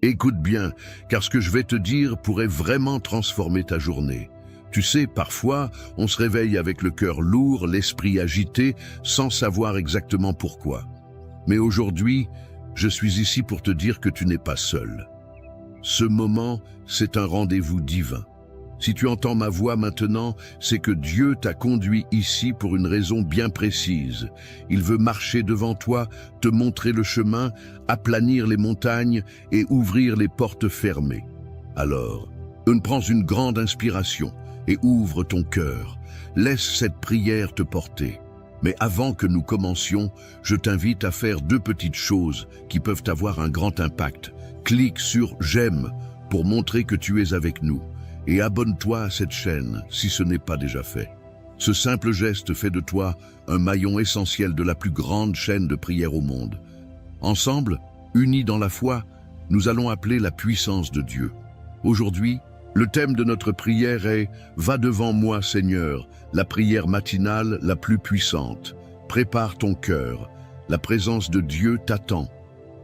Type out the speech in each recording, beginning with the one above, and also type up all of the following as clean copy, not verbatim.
Écoute bien, car ce que je vais te dire pourrait vraiment transformer ta journée. Tu sais, parfois, on se réveille avec le cœur lourd, l'esprit agité, sans savoir exactement pourquoi. Mais aujourd'hui, je suis ici pour te dire que tu n'es pas seul. Ce moment, c'est un rendez-vous divin. Si tu entends ma voix maintenant, c'est que Dieu t'a conduit ici pour une raison bien précise. Il veut marcher devant toi, te montrer le chemin, aplanir les montagnes et ouvrir les portes fermées. Alors, prends une grande inspiration et ouvre ton cœur. Laisse cette prière te porter. Mais avant que nous commencions, je t'invite à faire deux petites choses qui peuvent avoir un grand impact. Clique sur « J'aime » pour montrer que tu es avec nous. Et abonne-toi à cette chaîne si ce n'est pas déjà fait. Ce simple geste fait de toi un maillon essentiel de la plus grande chaîne de prière au monde. Ensemble, unis dans la foi, nous allons appeler la puissance de Dieu. Aujourd'hui, le thème de notre prière est « Va devant moi, Seigneur », la prière matinale la plus puissante. Prépare ton cœur, la présence de Dieu t'attend.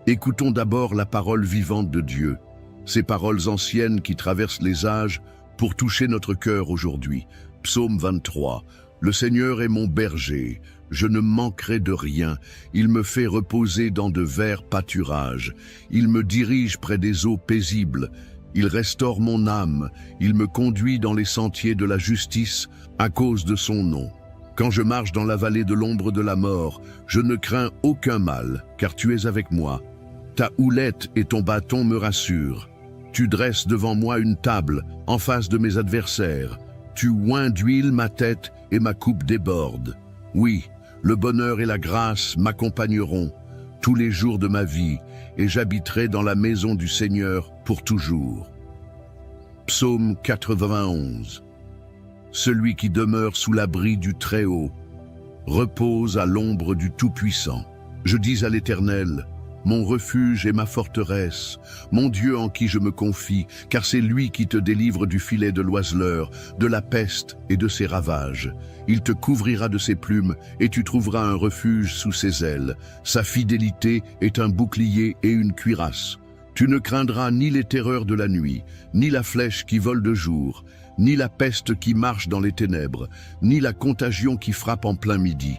Écoutons d'abord la parole vivante de Dieu. Ces paroles anciennes qui traversent les âges pour toucher notre cœur aujourd'hui. Psaume 23. Le Seigneur est mon berger, je ne manquerai de rien. Il me fait reposer dans de verts pâturages. Il me dirige près des eaux paisibles. Il restaure mon âme. Il me conduit dans les sentiers de la justice à cause de son nom. Quand je marche dans la vallée de l'ombre de la mort, je ne crains aucun mal, car tu es avec moi. Ta houlette et ton bâton me rassurent. Tu dresses devant moi une table, en face de mes adversaires. Tu oins d'huile ma tête et ma coupe déborde. Oui, le bonheur et la grâce m'accompagneront tous les jours de ma vie, et j'habiterai dans la maison du Seigneur pour toujours. Psaume 91. Celui qui demeure sous l'abri du Très-Haut repose à l'ombre du Tout-Puissant. Je dis à l'Éternel, mon refuge et ma forteresse, mon Dieu en qui je me confie, car c'est lui qui te délivre du filet de l'oiseleur, de la peste et de ses ravages. Il te couvrira de ses plumes et tu trouveras un refuge sous ses ailes. Sa fidélité est un bouclier et une cuirasse. Tu ne craindras ni les terreurs de la nuit, ni la flèche qui vole de jour, ni la peste qui marche dans les ténèbres, ni la contagion qui frappe en plein midi.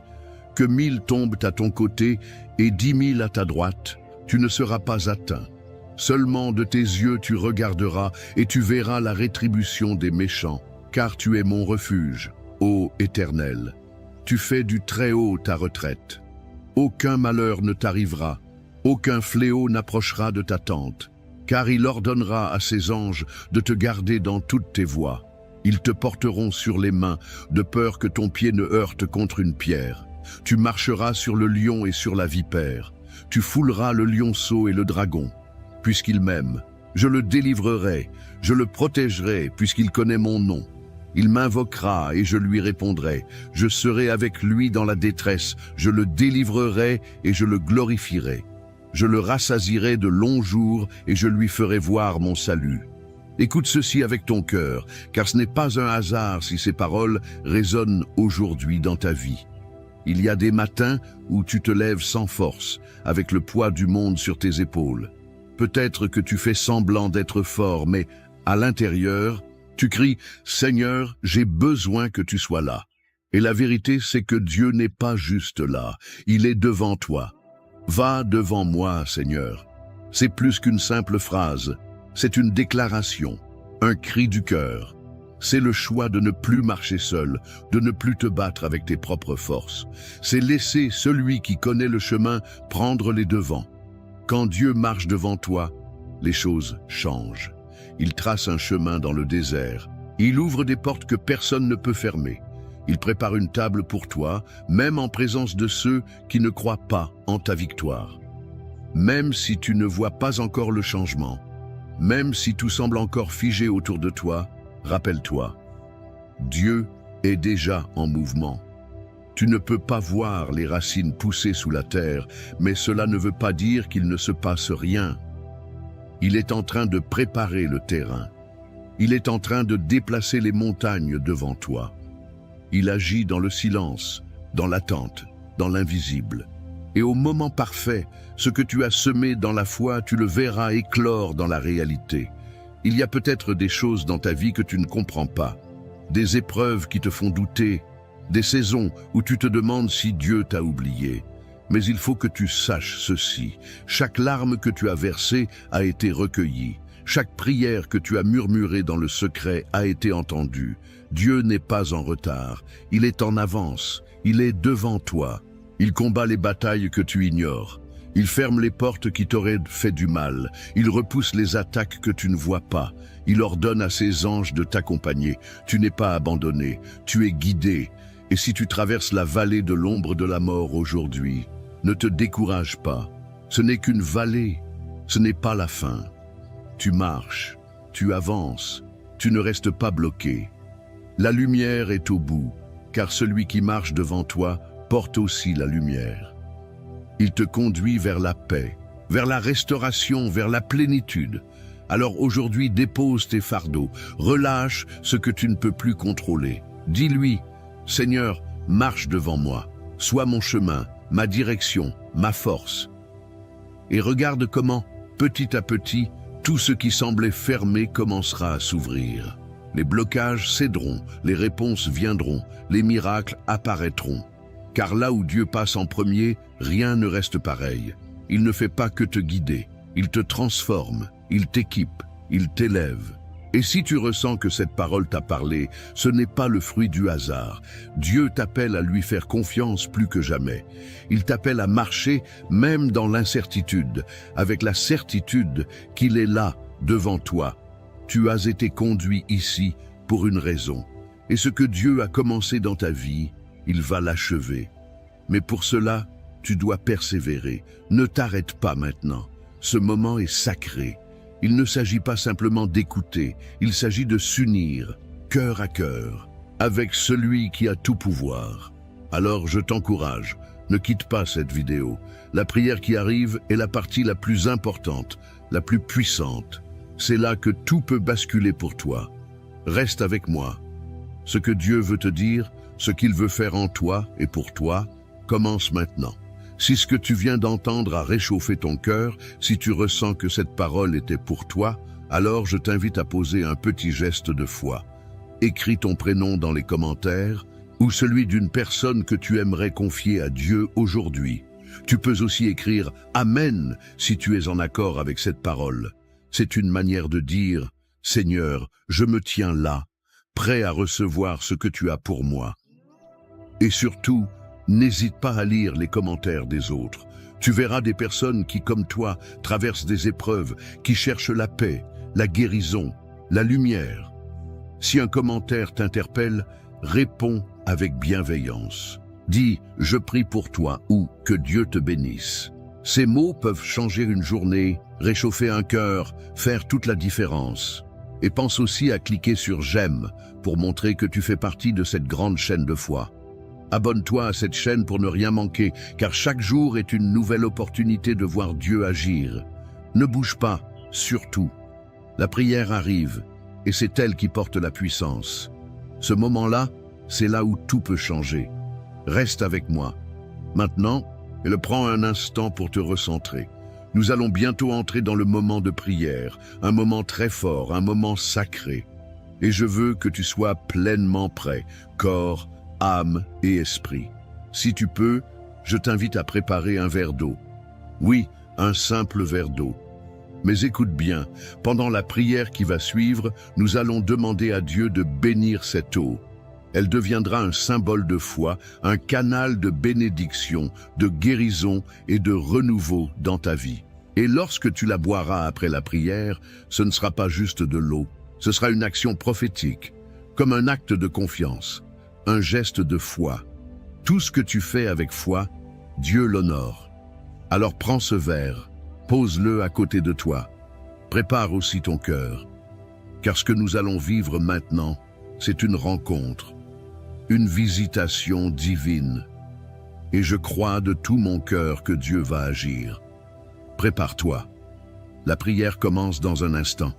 Que 1000 tombent à ton côté et 10 000 à ta droite, tu ne seras pas atteint. Seulement de tes yeux tu regarderas et tu verras la rétribution des méchants, car tu es mon refuge, ô Éternel. Tu fais du Très-Haut ta retraite. Aucun malheur ne t'arrivera, aucun fléau n'approchera de ta tente, car il ordonnera à ses anges de te garder dans toutes tes voies. Ils te porteront sur les mains, de peur que ton pied ne heurte contre une pierre. Tu marcheras sur le lion et sur la vipère. Tu fouleras le lionceau et le dragon. Puisqu'il m'aime, je le délivrerai, je le protégerai, puisqu'il connaît mon nom. Il m'invoquera et je lui répondrai. Je serai avec lui dans la détresse, je le délivrerai et je le glorifierai. Je le rassasierai de longs jours et je lui ferai voir mon salut. Écoute ceci avec ton cœur, car ce n'est pas un hasard si ces paroles résonnent aujourd'hui dans ta vie. Il y a des matins où tu te lèves sans force, avec le poids du monde sur tes épaules. Peut-être que tu fais semblant d'être fort, mais à l'intérieur, tu cries « Seigneur, j'ai besoin que tu sois là ». Et la vérité, c'est que Dieu n'est pas juste là, il est devant toi. Va devant moi, Seigneur. C'est plus qu'une simple phrase, c'est une déclaration, un cri du cœur. C'est le choix de ne plus marcher seul, de ne plus te battre avec tes propres forces. C'est laisser celui qui connaît le chemin prendre les devants. Quand Dieu marche devant toi, les choses changent. Il trace un chemin dans le désert. Il ouvre des portes que personne ne peut fermer. Il prépare une table pour toi, même en présence de ceux qui ne croient pas en ta victoire. Même si tu ne vois pas encore le changement, même si tout semble encore figé autour de toi, rappelle-toi, Dieu est déjà en mouvement. Tu ne peux pas voir les racines pousser sous la terre, mais cela ne veut pas dire qu'il ne se passe rien. Il est en train de préparer le terrain. Il est en train de déplacer les montagnes devant toi. Il agit dans le silence, dans l'attente, dans l'invisible. Et au moment parfait, ce que tu as semé dans la foi, tu le verras éclore dans la réalité. Il y a peut-être des choses dans ta vie que tu ne comprends pas, des épreuves qui te font douter, des saisons où tu te demandes si Dieu t'a oublié. Mais il faut que tu saches ceci, chaque larme que tu as versée a été recueillie, chaque prière que tu as murmurée dans le secret a été entendue. Dieu n'est pas en retard, il est en avance, il est devant toi. Il combat les batailles que tu ignores. Il ferme les portes qui t'auraient fait du mal. Il repousse les attaques que tu ne vois pas. Il ordonne à ses anges de t'accompagner. Tu n'es pas abandonné, tu es guidé. Et si tu traverses la vallée de l'ombre de la mort aujourd'hui, ne te décourage pas. Ce n'est qu'une vallée, ce n'est pas la fin. Tu marches, tu avances, tu ne restes pas bloqué. La lumière est au bout, car celui qui marche devant toi porte aussi la lumière. Il te conduit vers la paix, vers la restauration, vers la plénitude. Alors aujourd'hui, dépose tes fardeaux, relâche ce que tu ne peux plus contrôler. Dis-lui, Seigneur, marche devant moi, sois mon chemin, ma direction, ma force. Et regarde comment, petit à petit, tout ce qui semblait fermé commencera à s'ouvrir. Les blocages céderont, les réponses viendront, les miracles apparaîtront. Car là où Dieu passe en premier, rien ne reste pareil. Il ne fait pas que te guider, il te transforme, il t'équipe, il t'élève. Et si tu ressens que cette parole t'a parlé, ce n'est pas le fruit du hasard. Dieu t'appelle à lui faire confiance plus que jamais. Il t'appelle à marcher même dans l'incertitude, avec la certitude qu'il est là, devant toi. Tu as été conduit ici pour une raison. Et ce que Dieu a commencé dans ta vie, il va l'achever. Mais pour cela, tu dois persévérer. Ne t'arrête pas maintenant. Ce moment est sacré. Il ne s'agit pas simplement d'écouter, il s'agit de s'unir, cœur à cœur, avec celui qui a tout pouvoir. Alors je t'encourage, ne quitte pas cette vidéo. La prière qui arrive est la partie la plus importante, la plus puissante. C'est là que tout peut basculer pour toi. Reste avec moi. Ce que Dieu veut te dire, ce qu'il veut faire en toi et pour toi, commence maintenant. Si ce que tu viens d'entendre a réchauffé ton cœur, si tu ressens que cette parole était pour toi, alors je t'invite à poser un petit geste de foi. Écris ton prénom dans les commentaires ou celui d'une personne que tu aimerais confier à Dieu aujourd'hui. Tu peux aussi écrire « Amen » si tu es en accord avec cette parole. C'est une manière de dire « Seigneur, je me tiens là, prêt à recevoir ce que tu as pour moi. » Et surtout, n'hésite pas à lire les commentaires des autres. Tu verras des personnes qui, comme toi, traversent des épreuves, qui cherchent la paix, la guérison, la lumière. Si un commentaire t'interpelle, réponds avec bienveillance. Dis « Je prie pour toi » ou « Que Dieu te bénisse ». Ces mots peuvent changer une journée, réchauffer un cœur, faire toute la différence. Et pense aussi à cliquer sur « J'aime » pour montrer que tu fais partie de cette grande chaîne de foi. Abonne-toi à cette chaîne pour ne rien manquer, car chaque jour est une nouvelle opportunité de voir Dieu agir. Ne bouge pas, surtout. La prière arrive, et c'est elle qui porte la puissance. Ce moment-là, c'est là où tout peut changer. Reste avec moi. Maintenant, prends un instant pour te recentrer. Nous allons bientôt entrer dans le moment de prière, un moment très fort, un moment sacré. Et je veux que tu sois pleinement prêt, corps, âme et esprit. Si tu peux, je t'invite à préparer un verre d'eau. Oui, un simple verre d'eau. Mais écoute bien, pendant la prière qui va suivre, nous allons demander à Dieu de bénir cette eau. Elle deviendra un symbole de foi, un canal de bénédiction, de guérison et de renouveau dans ta vie. Et lorsque tu la boiras après la prière, ce ne sera pas juste de l'eau. Ce sera une action prophétique, comme un acte de confiance. Un geste de foi. Tout ce que tu fais avec foi, Dieu l'honore. Alors prends ce verre, pose-le à côté de toi. Prépare aussi ton cœur. Car ce que nous allons vivre maintenant, c'est une rencontre, une visitation divine. Et je crois de tout mon cœur que Dieu va agir. Prépare-toi. La prière commence dans un instant.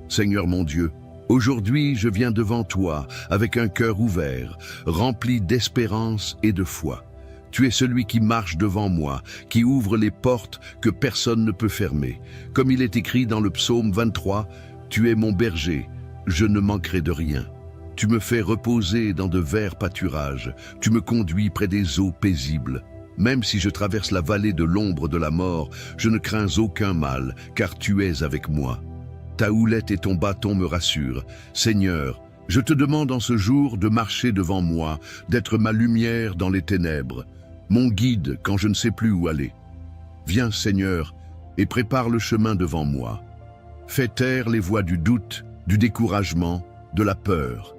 Seigneur mon Dieu, aujourd'hui, je viens devant toi avec un cœur ouvert, rempli d'espérance et de foi. Tu es celui qui marche devant moi, qui ouvre les portes que personne ne peut fermer. Comme il est écrit dans le psaume 23, tu es mon berger, je ne manquerai de rien. Tu me fais reposer dans de verts pâturages, tu me conduis près des eaux paisibles. Même si je traverse la vallée de l'ombre de la mort, je ne crains aucun mal, car tu es avec moi. Ta houlette et ton bâton me rassurent. Seigneur, je te demande en ce jour de marcher devant moi, d'être ma lumière dans les ténèbres, mon guide quand je ne sais plus où aller. Viens, Seigneur, et prépare le chemin devant moi. Fais taire les voix du doute, du découragement, de la peur.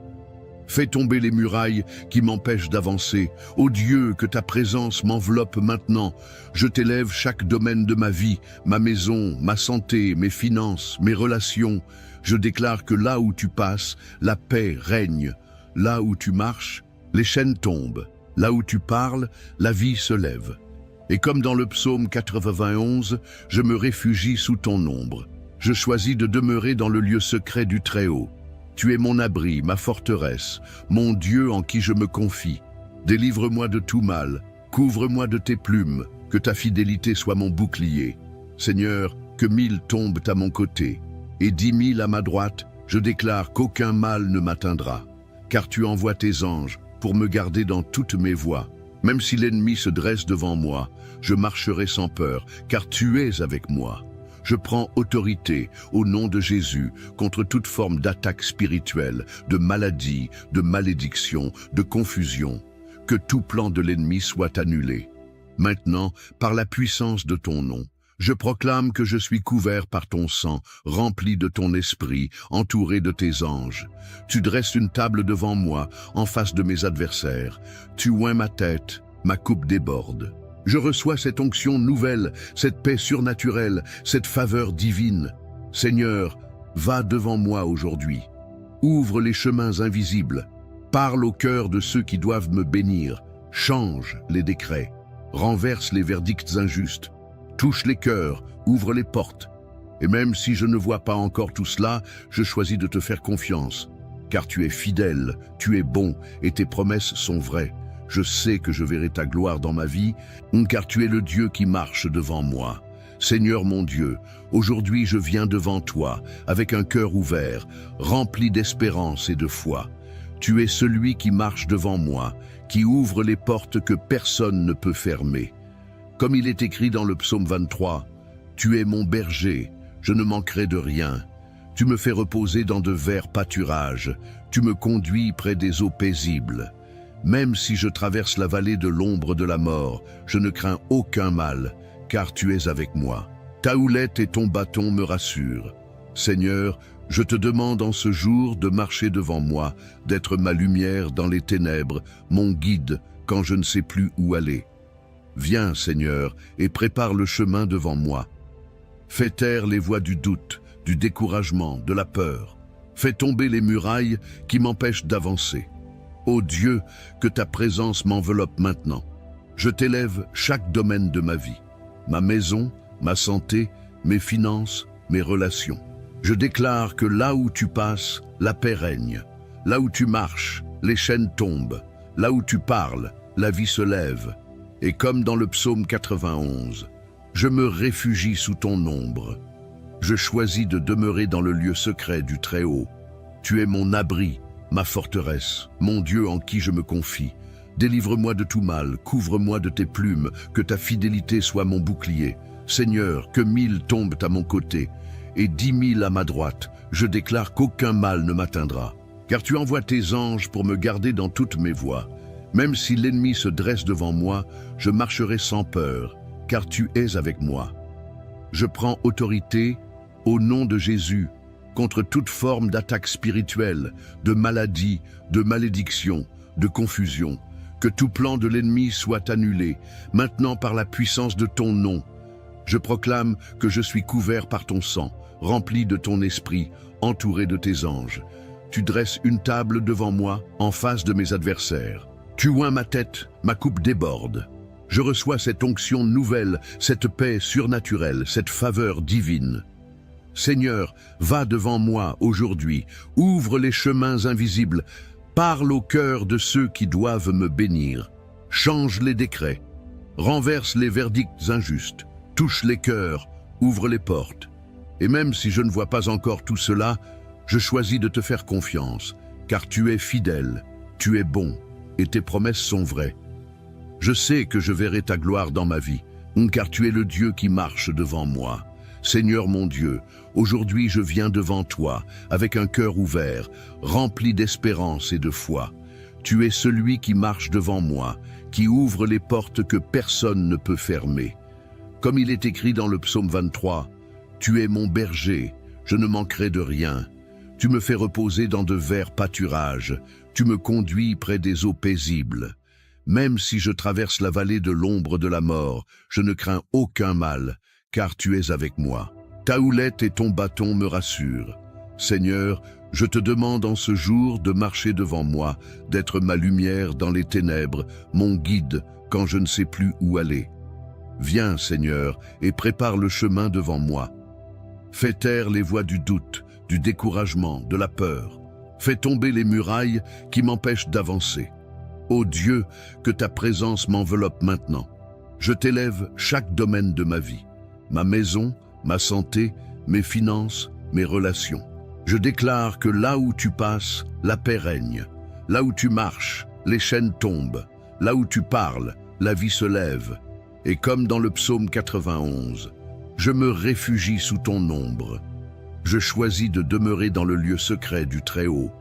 Fais tomber les murailles qui m'empêchent d'avancer. Ô Dieu, que ta présence m'enveloppe maintenant. Je t'élève chaque domaine de ma vie, ma maison, ma santé, mes finances, mes relations. Je déclare que là où tu passes, la paix règne. Là où tu marches, les chaînes tombent. Là où tu parles, la vie se lève. Et comme dans le psaume 91, je me réfugie sous ton ombre. Je choisis de demeurer dans le lieu secret du Très-Haut. Tu es mon abri, ma forteresse, mon Dieu en qui je me confie. Délivre-moi de tout mal, couvre-moi de tes plumes, que ta fidélité soit mon bouclier. Seigneur, que 1000 tombent à mon côté, et 10 000 à ma droite, je déclare qu'aucun mal ne m'atteindra. Car tu envoies tes anges pour me garder dans toutes mes voies. Même si l'ennemi se dresse devant moi, je marcherai sans peur, car tu es avec moi. Je prends autorité au nom de Jésus contre toute forme d'attaque spirituelle, de maladie, de malédiction, de confusion. Que tout plan de l'ennemi soit annulé. Maintenant, par la puissance de ton nom, je proclame que je suis couvert par ton sang, rempli de ton esprit, entouré de tes anges. Tu dresses une table devant moi, en face de mes adversaires. Tu oins ma tête, ma coupe déborde. Je reçois cette onction nouvelle, cette paix surnaturelle, cette faveur divine. Seigneur, va devant moi aujourd'hui. Ouvre les chemins invisibles. Parle au cœur de ceux qui doivent me bénir. Change les décrets. Renverse les verdicts injustes. Touche les cœurs, ouvre les portes. Et même si je ne vois pas encore tout cela, je choisis de te faire confiance. Car tu es fidèle, tu es bon, et tes promesses sont vraies. Je sais que je verrai ta gloire dans ma vie, car tu es le Dieu qui marche devant moi. Seigneur mon Dieu, aujourd'hui je viens devant toi, avec un cœur ouvert, rempli d'espérance et de foi. Tu es celui qui marche devant moi, qui ouvre les portes que personne ne peut fermer. Comme il est écrit dans le psaume 23, « Tu es mon berger, je ne manquerai de rien. Tu me fais reposer dans de verts pâturages, tu me conduis près des eaux paisibles. » Même si je traverse la vallée de l'ombre de la mort, je ne crains aucun mal, car tu es avec moi. Ta houlette et ton bâton me rassurent. Seigneur, je te demande en ce jour de marcher devant moi, d'être ma lumière dans les ténèbres, mon guide quand je ne sais plus où aller. Viens, Seigneur, et prépare le chemin devant moi. Fais taire les voix du doute, du découragement, de la peur. Fais tomber les murailles qui m'empêchent d'avancer. Ô Dieu, que ta présence m'enveloppe maintenant. Je t'élève chaque domaine de ma vie, ma maison, ma santé, mes finances, mes relations. Je déclare que là où tu passes, la paix règne. Là où tu marches, les chaînes tombent. Là où tu parles, la vie se lève. Et comme dans le psaume 91, je me réfugie sous ton ombre. Je choisis de demeurer dans le lieu secret du Très-Haut. Tu es mon abri, ma forteresse, mon Dieu en qui je me confie. Délivre-moi de tout mal, couvre-moi de tes plumes, que ta fidélité soit mon bouclier. Seigneur, que 1000 tombent à mon côté, et 10 000 à ma droite. Je déclare qu'aucun mal ne m'atteindra. Car tu envoies tes anges pour me garder dans toutes mes voies. Même si l'ennemi se dresse devant moi, je marcherai sans peur, car tu es avec moi. Je prends autorité au nom de Jésus, contre toute forme d'attaque spirituelle, de maladie, de malédiction, de confusion. Que tout plan de l'ennemi soit annulé, maintenant par la puissance de ton nom. Je proclame que je suis couvert par ton sang, rempli de ton esprit, entouré de tes anges. Tu dresses une table devant moi, en face de mes adversaires. Tu oins ma tête, ma coupe déborde. Je reçois cette onction nouvelle, cette paix surnaturelle, cette faveur divine. Seigneur, va devant moi aujourd'hui, ouvre les chemins invisibles, parle au cœur de ceux qui doivent me bénir. change les décrets, renverse les verdicts injustes, touche les cœurs, ouvre les portes. Et même si je ne vois pas encore tout cela, je choisis de te faire confiance, car tu es fidèle, tu es bon, et tes promesses sont vraies. Je sais que je verrai ta gloire dans ma vie, car tu es le Dieu qui marche devant moi. Seigneur mon Dieu, aujourd'hui je viens devant toi, avec un cœur ouvert, rempli d'espérance et de foi. Tu es celui qui marche devant moi, qui ouvre les portes que personne ne peut fermer. Comme il est écrit dans le psaume 23, « Tu es mon berger, je ne manquerai de rien. Tu me fais reposer dans de verts pâturages, tu me conduis près des eaux paisibles. Même si je traverse la vallée de l'ombre de la mort, je ne crains aucun mal, car tu es avec moi. Ta houlette et ton bâton me rassurent. Seigneur, je te demande en ce jour de marcher devant moi, d'être ma lumière dans les ténèbres, mon guide quand je ne sais plus où aller. Viens, Seigneur, et prépare le chemin devant moi. Fais taire les voix du doute, du découragement, de la peur. Fais tomber les murailles qui m'empêchent d'avancer. Ô Dieu, que ta présence m'enveloppe maintenant. Je t'élève chaque domaine de ma vie. Ma maison, ma santé, mes finances, mes relations. Je déclare que là où tu passes, la paix règne. Là où tu marches, les chaînes tombent. Là où tu parles, la vie se lève. Et comme dans le psaume 91, je me réfugie sous ton ombre. Je choisis de demeurer dans le lieu secret du Très-Haut.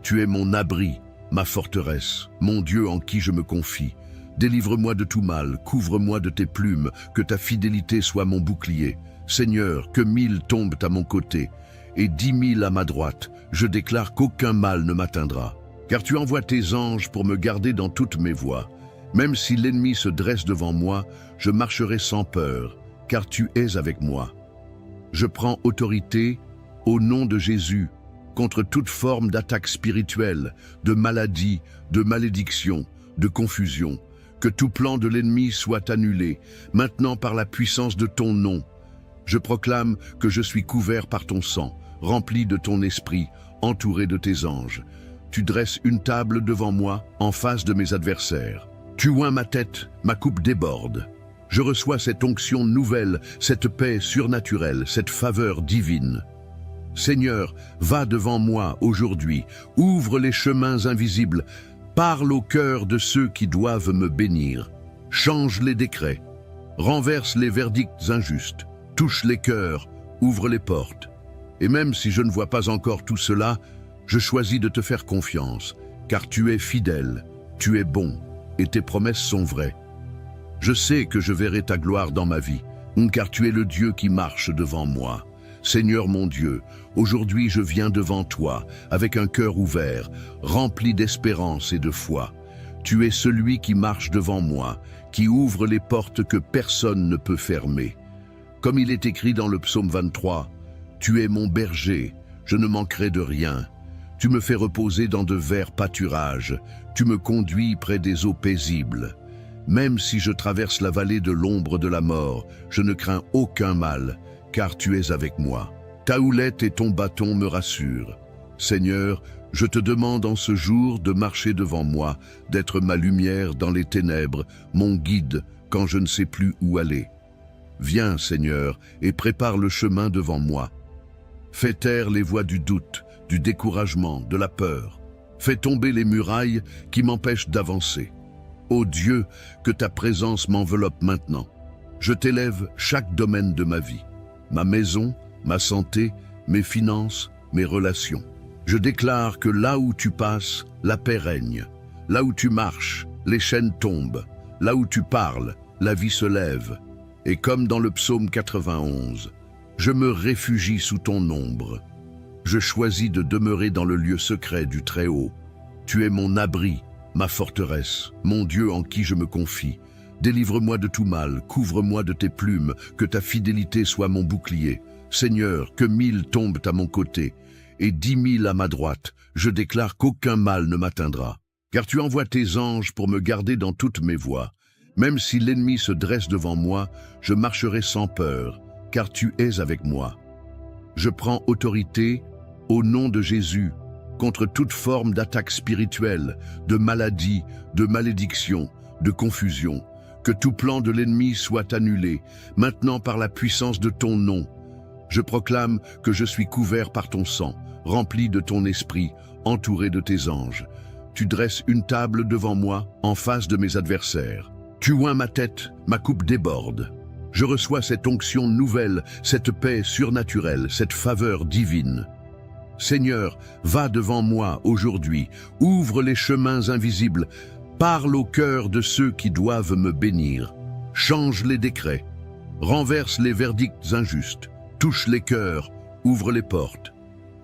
Tu es mon abri, ma forteresse, mon Dieu en qui je me confie. Délivre-moi de tout mal, couvre-moi de tes plumes, que ta fidélité soit mon bouclier. Seigneur, que 1000 tombent à mon côté, et 10 000 à ma droite, je déclare qu'aucun mal ne m'atteindra. Car tu envoies tes anges pour me garder dans toutes mes voies. Même si l'ennemi se dresse devant moi, je marcherai sans peur, car tu es avec moi. Je prends autorité, au nom de Jésus, contre toute forme d'attaque spirituelle, de maladie, de malédiction, de confusion. Que tout plan de l'ennemi soit annulé, maintenant par la puissance de ton nom. Je proclame que je suis couvert par ton sang, rempli de ton esprit, entouré de tes anges. Tu dresses une table devant moi, en face de mes adversaires. Tu oins ma tête, ma coupe déborde. Je reçois cette onction nouvelle, cette paix surnaturelle, cette faveur divine. Seigneur, va devant moi aujourd'hui, ouvre les chemins invisibles, parle au cœur de ceux qui doivent me bénir. Change les décrets, renverse les verdicts injustes, touche les cœurs, ouvre les portes. Et même si je ne vois pas encore tout cela, je choisis de te faire confiance, car tu es fidèle, tu es bon, et tes promesses sont vraies. Je sais que je verrai ta gloire dans ma vie, car tu es le Dieu qui marche devant moi. Seigneur mon Dieu, aujourd'hui je viens devant toi, avec un cœur ouvert, rempli d'espérance et de foi. Tu es celui qui marche devant moi, qui ouvre les portes que personne ne peut fermer. Comme il est écrit dans le psaume 23, « Tu es mon berger, je ne manquerai de rien. Tu me fais reposer dans de verts pâturages, tu me conduis près des eaux paisibles. Même si je traverse la vallée de l'ombre de la mort, je ne crains aucun mal, car tu es avec moi. Ta houlette et ton bâton me rassurent. Seigneur, je te demande en ce jour de marcher devant moi, d'être ma lumière dans les ténèbres, mon guide quand je ne sais plus où aller. Viens, Seigneur, et prépare le chemin devant moi. Fais taire les voix du doute, du découragement, de la peur. Fais tomber les murailles qui m'empêchent d'avancer. Ô Dieu, que ta présence m'enveloppe maintenant. Je t'élève chaque domaine de ma vie. Ma maison, ma santé, mes finances, mes relations. Je déclare que là où tu passes, la paix règne. Là où tu marches, les chaînes tombent. Là où tu parles, la vie se lève. Et comme dans le psaume 91, je me réfugie sous ton ombre. Je choisis de demeurer dans le lieu secret du Très-Haut. Tu es mon abri, ma forteresse, mon Dieu en qui je me confie. Délivre-moi de tout mal, couvre-moi de tes plumes, que ta fidélité soit mon bouclier. Seigneur, que 1000 tombent à mon côté, et 10 000 à ma droite, je déclare qu'aucun mal ne m'atteindra. Car tu envoies tes anges pour me garder dans toutes mes voies. Même si l'ennemi se dresse devant moi, je marcherai sans peur, car tu es avec moi. Je prends autorité, au nom de Jésus, contre toute forme d'attaque spirituelle, de maladie, de malédiction, de confusion. Que tout plan de l'ennemi soit annulé, maintenant par la puissance de ton nom. Je proclame que je suis couvert par ton sang, rempli de ton esprit, entouré de tes anges. Tu dresses une table devant moi, en face de mes adversaires. Tu oins ma tête, ma coupe déborde. Je reçois cette onction nouvelle, cette paix surnaturelle, cette faveur divine. Seigneur, va devant moi aujourd'hui, ouvre les chemins invisibles, parle au cœur de ceux qui doivent me bénir. Change les décrets, renverse les verdicts injustes, touche les cœurs, ouvre les portes.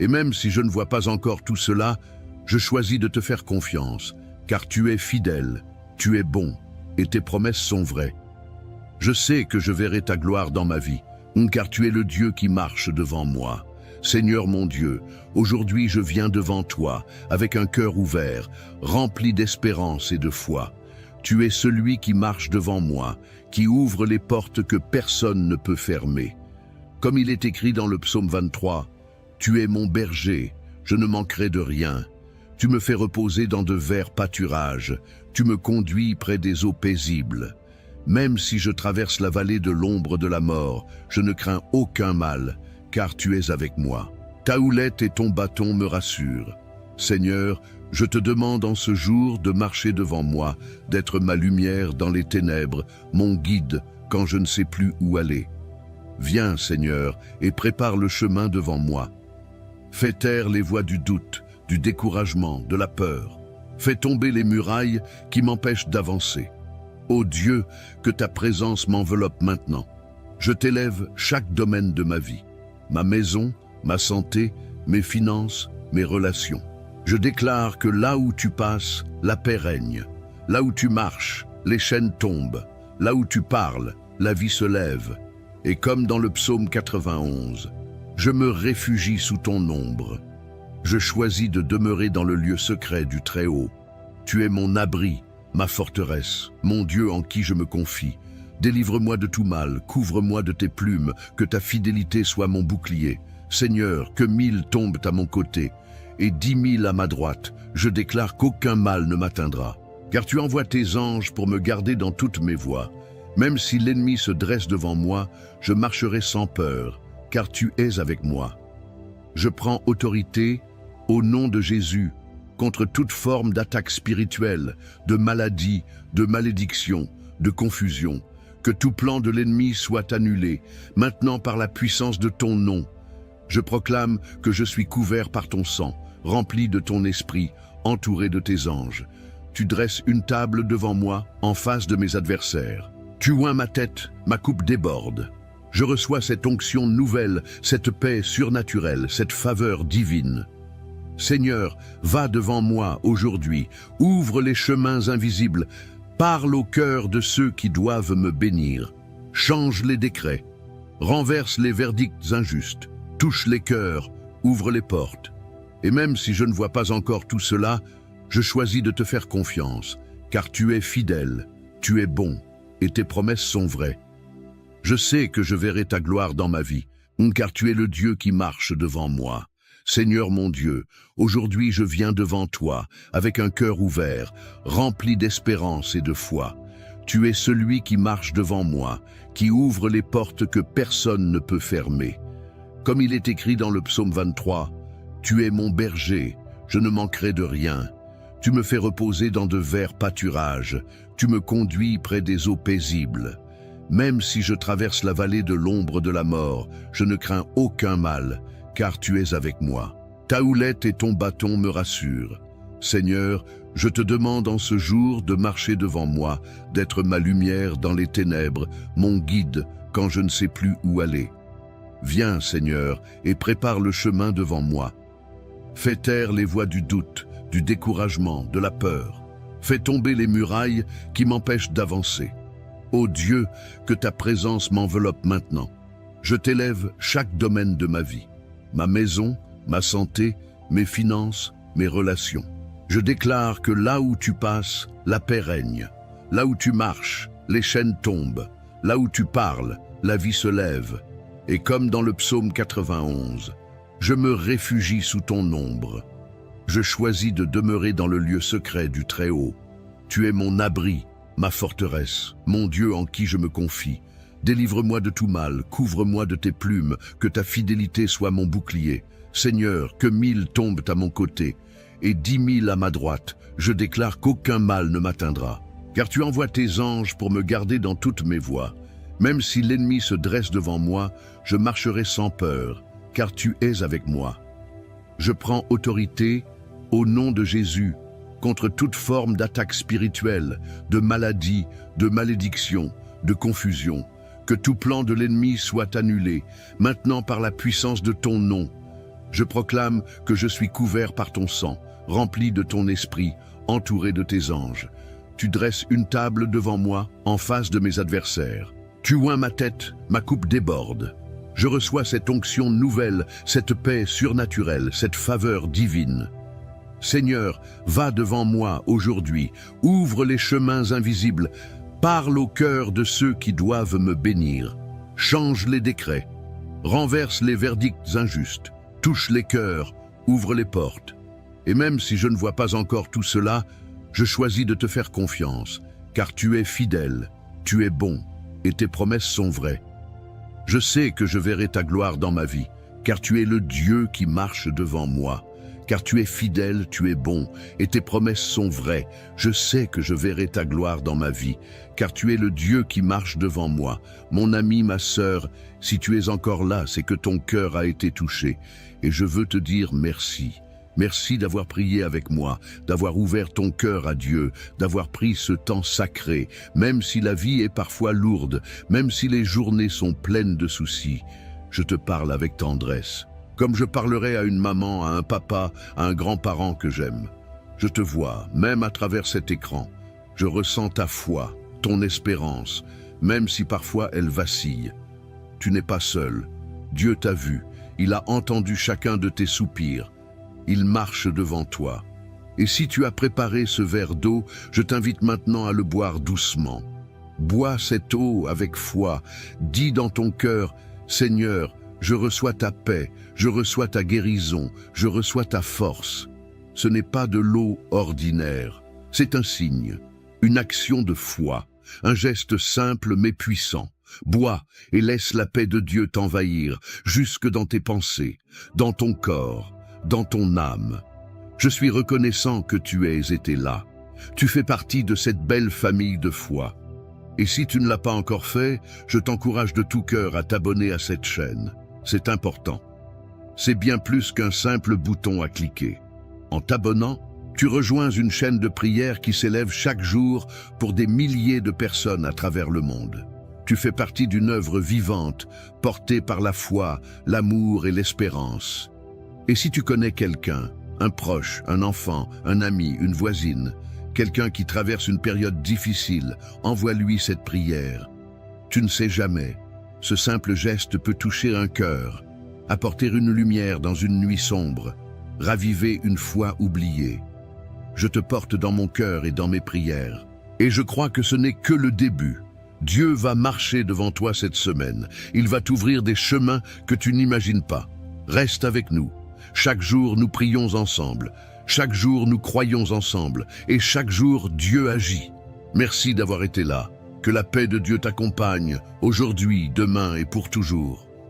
Et même si je ne vois pas encore tout cela, je choisis de te faire confiance, car tu es fidèle, tu es bon, et tes promesses sont vraies. Je sais que je verrai ta gloire dans ma vie, car tu es le Dieu qui marche devant moi. Seigneur mon Dieu, aujourd'hui je viens devant toi, avec un cœur ouvert, rempli d'espérance et de foi. Tu es celui qui marche devant moi, qui ouvre les portes que personne ne peut fermer. Comme il est écrit dans le psaume 23, « Tu es mon berger, je ne manquerai de rien. Tu me fais reposer dans de verts pâturages, tu me conduis près des eaux paisibles. Même si je traverse la vallée de l'ombre de la mort, je ne crains aucun mal, car tu es avec moi. Ta houlette et ton bâton me rassurent. Seigneur, je te demande en ce jour de marcher devant moi, d'être ma lumière dans les ténèbres, mon guide quand je ne sais plus où aller. Viens, Seigneur, et prépare le chemin devant moi. Fais taire les voix du doute, du découragement, de la peur. Fais tomber les murailles qui m'empêchent d'avancer. Ô Dieu, que ta présence m'enveloppe maintenant. Je t'élève chaque domaine de ma vie. Ma maison, ma santé, mes finances, mes relations. Je déclare que là où tu passes, la paix règne. Là où tu marches, les chaînes tombent. Là où tu parles, la vie se lève. Et comme dans le psaume 91, je me réfugie sous ton ombre. Je choisis de demeurer dans le lieu secret du Très-Haut. Tu es mon abri, ma forteresse, mon Dieu en qui je me confie. Délivre-moi de tout mal, couvre-moi de tes plumes, que ta fidélité soit mon bouclier. Seigneur, que 1000 tombent à mon côté, et 10 000 à ma droite, je déclare qu'aucun mal ne m'atteindra. Car tu envoies tes anges pour me garder dans toutes mes voies. Même si l'ennemi se dresse devant moi, je marcherai sans peur, car tu es avec moi. Je prends autorité, au nom de Jésus, contre toute forme d'attaque spirituelle, de maladie, de malédiction, de confusion. Que tout plan de l'ennemi soit annulé, maintenant par la puissance de ton nom. Je proclame que je suis couvert par ton sang, rempli de ton esprit, entouré de tes anges. Tu dresses une table devant moi, en face de mes adversaires. Tu oins ma tête, ma coupe déborde. Je reçois cette onction nouvelle, cette paix surnaturelle, cette faveur divine. Seigneur, va devant moi aujourd'hui, ouvre les chemins invisibles, parle au cœur de ceux qui doivent me bénir. Change les décrets, renverse les verdicts injustes, touche les cœurs, ouvre les portes. Et même si je ne vois pas encore tout cela, je choisis de te faire confiance, car tu es fidèle, tu es bon, et tes promesses sont vraies. Je sais que je verrai ta gloire dans ma vie, car tu es le Dieu qui marche devant moi. Seigneur mon Dieu, aujourd'hui je viens devant toi, avec un cœur ouvert, rempli d'espérance et de foi. Tu es celui qui marche devant moi, qui ouvre les portes que personne ne peut fermer. Comme il est écrit dans le psaume 23, « Tu es mon berger, je ne manquerai de rien. Tu me fais reposer dans de verts pâturages, tu me conduis près des eaux paisibles. Même si je traverse la vallée de l'ombre de la mort, je ne crains aucun mal, car tu es avec moi. Ta houlette et ton bâton me rassurent. Seigneur, je te demande en ce jour de marcher devant moi, d'être ma lumière dans les ténèbres, mon guide quand je ne sais plus où aller. Viens, Seigneur, et prépare le chemin devant moi. Fais taire les voix du doute, du découragement, de la peur. Fais tomber les murailles qui m'empêchent d'avancer. Ô Dieu, que ta présence m'enveloppe maintenant. Je t'élève chaque domaine de ma vie. Ma maison, ma santé, mes finances, mes relations. Je déclare que là où tu passes, la paix règne. Là où tu marches, les chaînes tombent. Là où tu parles, la vie se lève. Et comme dans le psaume 91, je me réfugie sous ton ombre. Je choisis de demeurer dans le lieu secret du Très-Haut. Tu es mon abri, ma forteresse, mon Dieu en qui je me confie. Délivre-moi de tout mal, couvre-moi de tes plumes, que ta fidélité soit mon bouclier. Seigneur, que 1000 tombent à mon côté, et 10 000 à ma droite, je déclare qu'aucun mal ne m'atteindra. Car tu envoies tes anges pour me garder dans toutes mes voies. Même si l'ennemi se dresse devant moi, je marcherai sans peur, car tu es avec moi. Je prends autorité, au nom de Jésus, contre toute forme d'attaque spirituelle, de maladie, de malédiction, de confusion. Que tout plan de l'ennemi soit annulé, maintenant par la puissance de ton nom. Je proclame que je suis couvert par ton sang, rempli de ton esprit, entouré de tes anges. Tu dresses une table devant moi, en face de mes adversaires. Tu oins ma tête, ma coupe déborde. Je reçois cette onction nouvelle, cette paix surnaturelle, cette faveur divine. Seigneur, va devant moi aujourd'hui, ouvre les chemins invisibles, parle au cœur de ceux qui doivent me bénir, change les décrets, renverse les verdicts injustes, touche les cœurs, ouvre les portes. Et même si je ne vois pas encore tout cela, je choisis de te faire confiance, car tu es fidèle, tu es bon, et tes promesses sont vraies. Je sais que je verrai ta gloire dans ma vie, car tu es le Dieu qui marche devant moi. Car tu es fidèle, tu es bon, et tes promesses sont vraies. Je sais que je verrai ta gloire dans ma vie, car tu es le Dieu qui marche devant moi. Mon ami, ma sœur, si tu es encore là, c'est que ton cœur a été touché. Et je veux te dire merci. Merci d'avoir prié avec moi, d'avoir ouvert ton cœur à Dieu, d'avoir pris ce temps sacré, même si la vie est parfois lourde, même si les journées sont pleines de soucis. Je te parle avec tendresse. Comme je parlerais à une maman, à un papa, à un grand-parent que j'aime. Je te vois, même à travers cet écran. Je ressens ta foi, ton espérance, même si parfois elle vacille. Tu n'es pas seul. Dieu t'a vu. Il a entendu chacun de tes soupirs. Il marche devant toi. Et si tu as préparé ce verre d'eau, je t'invite maintenant à le boire doucement. Bois cette eau avec foi. Dis dans ton cœur, Seigneur, je reçois ta paix, je reçois ta guérison, je reçois ta force. Ce n'est pas de l'eau ordinaire, c'est un signe, une action de foi, un geste simple mais puissant. Bois et laisse la paix de Dieu t'envahir, jusque dans tes pensées, dans ton corps, dans ton âme. Je suis reconnaissant que tu aies été là. Tu fais partie de cette belle famille de foi. Et si tu ne l'as pas encore fait, je t'encourage de tout cœur à t'abonner à cette chaîne. C'est important. C'est bien plus qu'un simple bouton à cliquer. En t'abonnant, tu rejoins une chaîne de prière qui s'élève chaque jour pour des milliers de personnes à travers le monde. Tu fais partie d'une œuvre vivante, portée par la foi, l'amour et l'espérance. Et si tu connais quelqu'un, un proche, un enfant, un ami, une voisine, quelqu'un qui traverse une période difficile, envoie-lui cette prière. Tu ne sais jamais. Ce simple geste peut toucher un cœur, apporter une lumière dans une nuit sombre, raviver une foi oubliée. Je te porte dans mon cœur et dans mes prières. Et je crois que ce n'est que le début. Dieu va marcher devant toi cette semaine. Il va t'ouvrir des chemins que tu n'imagines pas. Reste avec nous. Chaque jour, nous prions ensemble. Chaque jour, nous croyons ensemble. Et chaque jour, Dieu agit. Merci d'avoir été là. Que la paix de Dieu t'accompagne, aujourd'hui, demain et pour toujours.